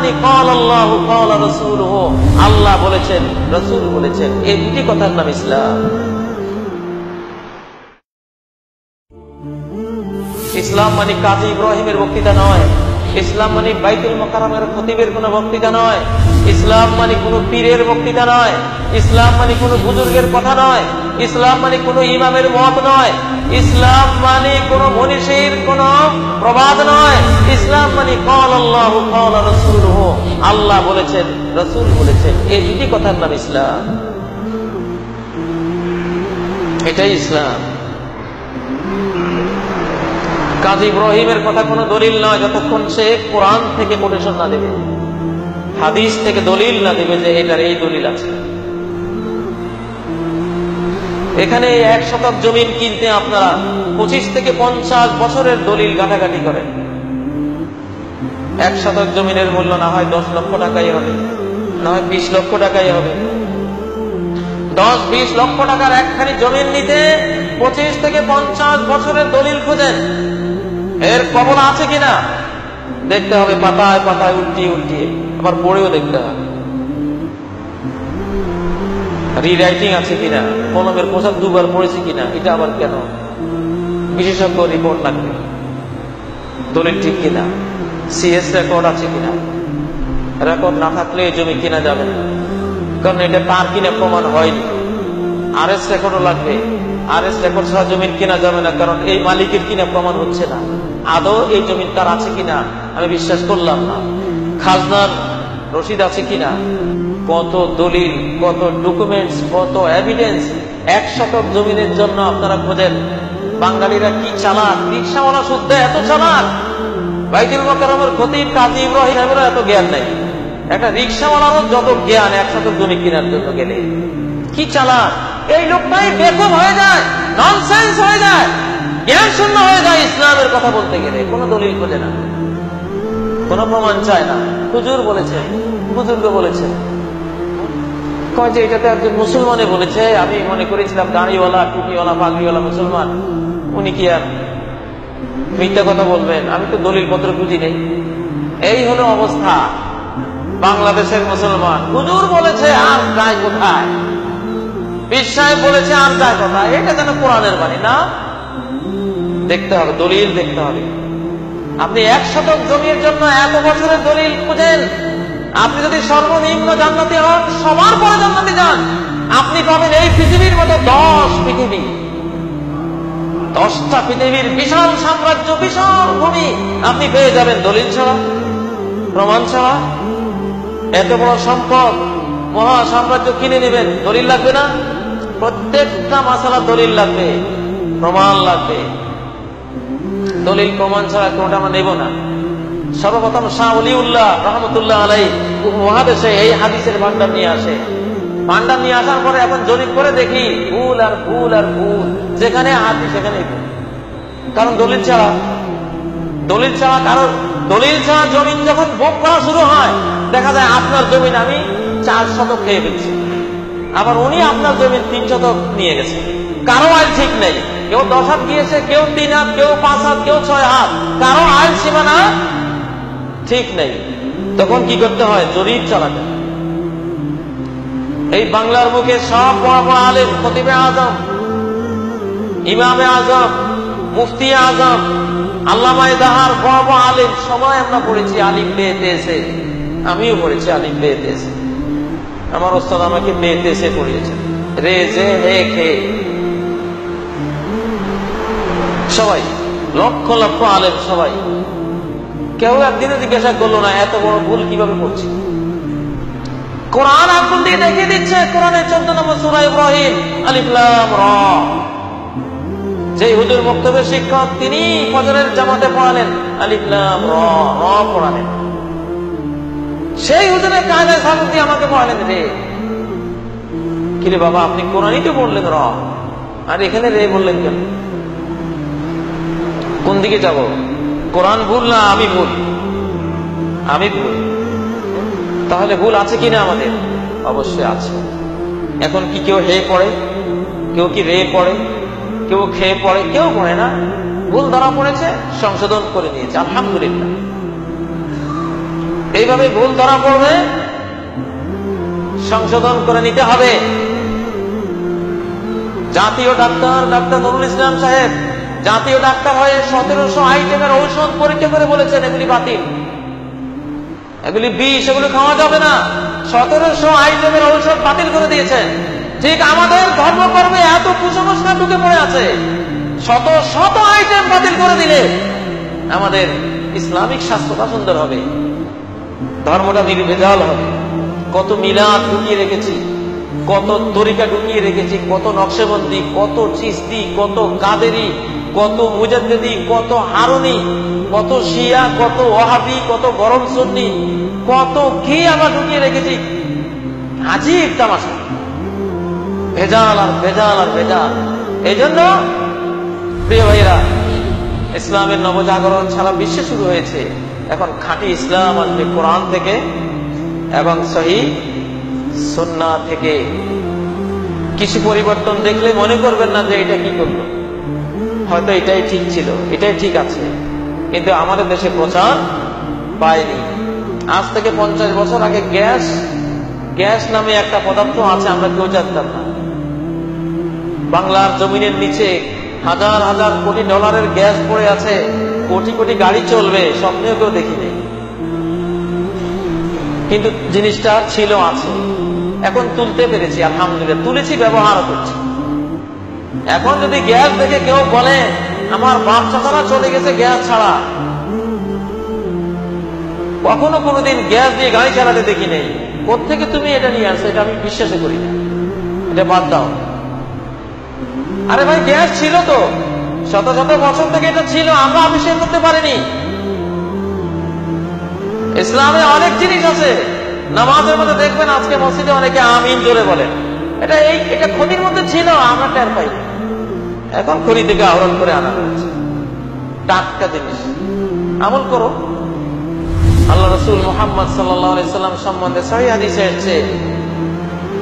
মানে ক্বাল আল্লাহু ক্বাল রাসূলুহু, আল্লাহ বলেছেন রাসূল বলেছেন, এই দুটি কথার নাম ইসলাম। ইসলাম মানে কাজী ইব্রাহিমের বক্তৃতা নয়, ইসলাম মানে বাইতুল মুকাররমের খতিবের কোনো বক্তৃতা নয়, ইসলাম মানে কোনো পীরের বক্তৃতা নয়, ইসলাম মানে কোনো বুজুর্গের কথা নয়, ইসলাম মানে কোনো ইমামের মত নয়, ইসলাম মানে কোনো মনীষীর কোনো প্রবাদ নয়। ইসলাম মানে ক্বাল আল্লাহু ক্বাল রাসূলুহু, আল্লাহ বলেছেন রাসূল বলেছেন, এই দুটি কথার নাম ইসলাম। এটাই ইসলাম। কাজী ইব্রাহিমের কথা কোনো দলিল নয় যতক্ষণ সে কোরআন থেকে কোটেশন না দেবে, হাদিস থেকে দলিল না দেবে যে এটার এই দলিল আছে। এখানে 1 শতক জমিন কিনতে আপনারা 25 থেকে 50 বছরের দলিল ঘাটাঘাটি করেন। 1 শতক জমিনের মূল্য না হয় 10 লক্ষ টাকাই হবে, না হয় 20 লক্ষ টাকাই হবে। 10-20 লক্ষ টাকার একখানি জমিন নিতে 25 থেকে 50 বছরের দলিল খোঁজেন, এর কবল আছে কিনা দেখতে হবে, পাতায় পাতায় উল্টিয়ে উল্টিয়ে আবার পড়েও দেখতে হবে, রিরাইটিং আছে কিনা, কলমের পোশাক 2 বার পড়েছে কিনা, এটা আবার কেন, বিশেষজ্ঞ রিপোর্ট লাগবে, দলিল ঠিক কিনা, সিএস রেকর্ড আছে কিনা। রেকর্ড না থাকলে এই জমি কিনা যাবে না, কারণ এটা তার কিনা প্রমাণ হয়নি। আরএস রেকর্ডও লাগবে, আরএস রেকর্ড ছাড়া জমিন কিনা যাবে না, কারণ এই মালিকের কিনা প্রমাণ হচ্ছে না, আদৌ এই জমিন তার আছে কিনা আমি বিশ্বাস করলাম না। খাজনার রসিদ আছে কিনা, কত দলিল, কত ডকুমেন্টস, কত এভিডেন্স 1 শতক জমিনের জন্য আপনারা খোঁজেন। বাঙালিরা কি চালাক, রিকশাওয়ালা শুদ্ধ এত চালাক, বাইতুল মুকাররমের খতিব কাজী ইব্রাহিমেরও এত জ্ঞান নাই। একটা রিকশাওয়ালারও যত জ্ঞান 1 শতক জমি কেনার জন্য গেলে, কি চালাক এই লোকটাই বেকুব হয়ে যায়, ননসেন্স হয়ে যায়, জ্ঞান শূন্য হয়ে যায়। ইসলামের কথা বলতে গেলে কোনো দলিল খোঁজে না, কোনো প্রমাণ চায় না। হুজুর বলেছে, বুজুর্গ বলেছে, কয় যে এটাতে একজন মুসলমানে বলেছে, আমি মনে করেছিলাম দাড়িওয়ালা টুপিওয়ালা পাগড়িওয়ালা মুসলমান, উনি কি আর মিথ্যা কথা বলবেন, আমি তো দলিল পত্র খুঁজি নেই। এই হলো অবস্থা বাংলাদেশের মুসলমান। হুজুর বলেছে আর যায় কোথায়, পীর সাহেব বলেছে আর যায় কোথায়, এটা যেন কোরআনের বাণী না। দেখতে হবে, দলিল দেখতে হবে। আপনি 1 শতক জমির জন্য এত বছরের দলিল খুঁজেন, আপনি যদি সর্বনিম্ন জান্নাতি হন, সবার পরে জান্নাতে যান, আপনি পাবেন এই পৃথিবীর মতো 10 পৃথিবী, 10টা পৃথিবীর বিশাল সাম্রাজ্য, বিশাল ভূমি আপনি পেয়ে যাবেন দলিল ছাড়া, প্রমাণ ছাড়া। এত বড় সম্পদ, মহা সাম্রাজ্য কিনে নেবেন, দলিল লাগবে না? প্রত্যেকটা মাসালা দলিল লাগবে, প্রমাণ লাগবে। দলিল প্রমাণ ছাড়া কোনটা আমরা নেব না। সর্বপ্রথম শাহ ওলিউল্লাহ রহমতুল্লাহ আলাইহি মহাদেশে এই হাদিসের ভান্ডার নিয়ে আসে। ভান্ডার নিয়ে আসার পরে এখন জরিপ করে দেখি ভুল আর ভুল আর ভুল, যেখানে হাদিস সেখানে ভুল। কারণ দলিল ছাড়া, কারণ দলিল ছাড়া জমিন যখন ভোগ করা শুরু হয়, দেখা যায় আপনার জমিন আমি 4 শতক খেয়ে ফেলছি, আবার উনি আপনার জমিন 3 শতক নিয়ে গেছে। কারো আইল ঠিক নেই, কেউ 10 হাত গিয়েছে, কেউ 3 হাত, কেউ 5 হাত, কেউ 6 হাত, কারো আইল সীমানা ঠিক নেই। তখন কি করতে হয়? জরিপ চালাতে। এই বাংলার মুখে সব বড় বড় আলেম, খতিবে আজম, ইমামে আজম, মুফতি আজম, আল্লামায়ে দাহার বড় বড় আলেম, সবাই আমরা পড়েছি আলিফ বে তেসে। আমিও পড়েছি আলিফ বে তেসে, আমার ওস্তাদ আমাকে বে তেসে পড়িয়েছেন, রে জে হে খে। সবাই লক্ষ লক্ষ আলেম, সবাই। কেউ একদিনে জিজ্ঞাসা করলো না এত বড় ভুল কিভাবে করছি। কোরআন আঙ্গুল দিয়ে দেখিয়ে দিচ্ছে। কোরআনের 14 নম্বর সূরা ইব্রাহিম, আলিফ লাম র। যে হুজুর বক্তব্যের শিক্ষক, তিনি ফজরের জামাতে পড়ালেন আলিফ লাম র, র পড়ালেন। সেই হুজুরের কায়দায় সাবক দিয়ে আমাকে পড়ালেন রে। কিরে বাবা, আপনি কোরআনই তো বললেন র, আর এখানে রে বললেন কেন? কোন দিকে যাব? কোরআন ভুল না আমি ভুল? আমি ভুল। তাহলে ভুল আছে কিনা আমাদের? অবশ্যই আছে। এখন কি কেউ হে পড়ে, কেউ কি রে পড়ে, কেউ খেয়ে পড়ে, কেউ পড়ে না। ভুল ধরা পড়েছে, সংশোধন করে নিয়েছে, আলহামদুলিল্লাহ। এইভাবে ভুল ধরা পড়বে, সংশোধন করে নিতে হবে। জাতীয় ডাক্তার ডাক্তার নুরুল ইসলাম সাহেব জাতীয় ডাক্তার হয়ে 1700 আইটেমের ঔষধ পরীক্ষা করে বলেছেন এগুলি বাতিল, এগুলি বিষ, এগুলি খাওয়া যাবে না। 1700 আইটেমের ঔষধ বাতিল করে দিয়েছেন। ঠিক আমাদের ধর্মকর্মে এত কুসংস্কার ঢুকে পড়ে আছে, শত শত আইটেম বাতিল করে দিলে আমাদের ইসলামিক স্বাস্থ্যটা সুন্দর হবে, ধর্মটা নির্ভেজাল হবে। কত মিলাদ ঢুকিয়ে রেখেছি, কত তরিকা ঢুকিয়ে রেখেছি, কত নকশবন্দি, কত চিস্তি, কত কাদেরি, কত মুজাদ্দিদি, কত হারুনি, কত শিয়া, কত ওয়াহাবি, কত গরম সুন্নি, কত কি আমরা ঢুকিয়ে রেখেছি। আজীব তামাশা, ভেজাল আর ভেজাল আর ভেজাল। এই জন্য প্রিয় ভাইরা, ইসলামের নবজাগরণ সারা বিশ্বে শুরু হয়েছে। এখন খাঁটি ইসলাম আসবে কোরআন থেকে এবং সহিহ সুন্নাহ থেকে। কিছু পরিবর্তন দেখলে মনে করবেন না যে এটা কি করলো, হয়তো এটাই ঠিক ছিল, এটাই ঠিক আছে, কিন্তু আমাদের দেশে প্রচার পায়নি। আজ থেকে 50 বছর আগে গ্যাস নামে একটা পদার্থ আছে, আমরা কেউ জানতাম না। বাংলার জমিনের নিচে হাজার হাজার কোটি ডলারের গ্যাস পড়ে আছে, কোটি কোটি গাড়ি চলবে, স্বপ্নেও কেউ দেখিনি। কিন্তু জিনিসটা ছিল, আছে, এখন তুলতে পেরেছি, আলহামদুলিল্লাহ, তুলেছি, ব্যবহার করছি। এখন যদি গ্যাস দেখে কেউ বলে আমার বাপ চাচারা চলে গেছে গ্যাস ছাড়া, কখনো কোনোদিন গ্যাস দিয়ে গাড়ি চালাতে দেখি নেই। কোত্থেকে তুমি এটা নিয়ে আসছো, এটা আমি বিশ্বাসই করি না, এটা বাদ দাও। আরে ভাই, গ্যাস ছিল তো, শত শত বছর থেকে এটা ছিল, আমরা আবিষ্কার করতে পারিনি। ইসলামে অনেক জিনিস আছে। নামাজের মধ্যে দেখবেন আজকে মসজিদে অনেকে আমিন জোরে বলেন, এটা খনির মধ্যে ছিল, আমরা টের পাই। এখন খনি থেকে আহরণ করে আনা হয়েছে, টাটকা জিনিস। আমল করো। আল্লাহ রাসূল মুহাম্মদ সাল্লাল্লাহু আলাইহি সাল্লাম সম্বন্ধে সহিহ হাদিসে এসেছে,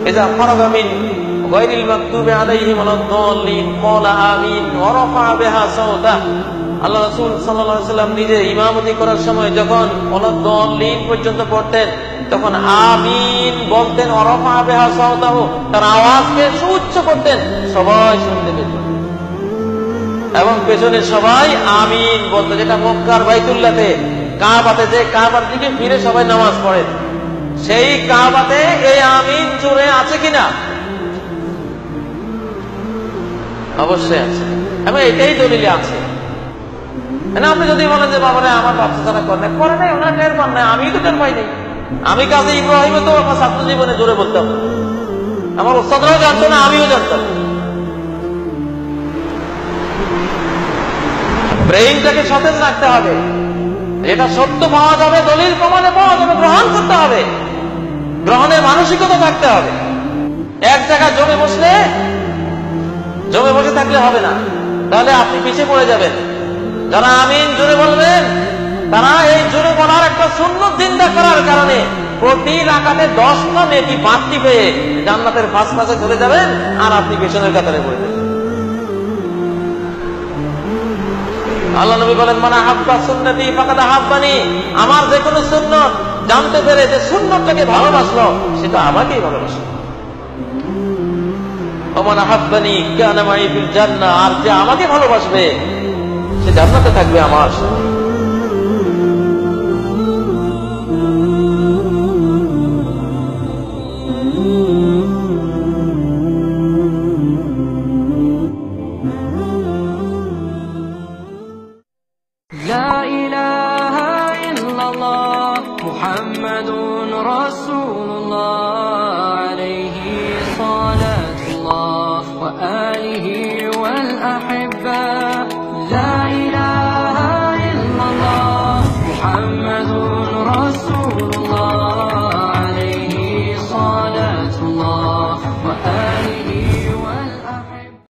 ইযা ফারাগা মিন গায়রিল মাকতুবি আলাইহিম ওয়ালাদ-দাল্লিন ক্বালা আমিন ওয়া রাফা বিহা সাওতা। আল্লাহ রাসূল সাল্লাল্লাহু আলাইহি সাল্লাম নিজে ইমামতি করার সময় যখন ওয়ালাদ-দাল্লিন পর্যন্ত পড়তেন, তখন আমিন বলতেন, ওয়া রাফা বিহা সাওতাহু, তার আওয়াজকে সুউচ্চ করতেন, সবাই শুনতে পেত। এবং পেছনে সবাই আমিন বলতো, যেটা মক্কার বাইতুল্লাহতে, কাবাতে, যে কাবার দিকে ফিরে সবাই নামাজ পড়ে, সেই কাবাতে এই আমিন জোরে আছে কিনা? অবশ্যই আছে, এবং এটাই দলিলে আছে। আপনি যদি বলেন যে বাবারে আমার বাচ্চা যারা করে নাই, ওনার টের পান নাই, আমি তো টের পাই নাই। আমি কাজে ইব্রাহিমে তো আমার ছাত্র জীবনে জোরে বলতাম, আমার ওস্তাদরাও জানতো না, আমিও জানতাম। ব্রেইনটাকে সতেজ রাখতে হবে, যেটা সত্য পাওয়া যাবে, দলিল প্রমাণে পাওয়া যাবে, গ্রহণ করতে হবে, গ্রহণের মানসিকতা থাকতে হবে। এক জায়গায় জমে বসে থাকলে হবে না, তাহলে আপনি পিছিয়ে পড়ে যাবেন। যারা আমিন জোরে বলবেন, তারা এই জোরে বলার একটা সুন্নত জিন্দা করার কারণে প্রতি রাকাতে 10টা নেকি বাড়তি পেয়ে জান্নাতের ফার্স্ট ক্লাসে চলে যাবেন, আর আপনি পেছনের কাতারে পড়ে যাবেন। আল্লাহ নবী বলেন, মান আহাব্বা সুন্নতি ফাকাদ আহাব্বানি, আমার যে কোনো সুন্নত জানতে পেরে যে সুন্নতটাকে ভালোবাসলো, সেটা আমাকেই ভালোবাসলো। ওমান আহাব্বানি কানা মাই ফিল জান্নাহ, আর যে আমাকে ভালোবাসবে সে জান্নাতে থাকবে আমার সাথে।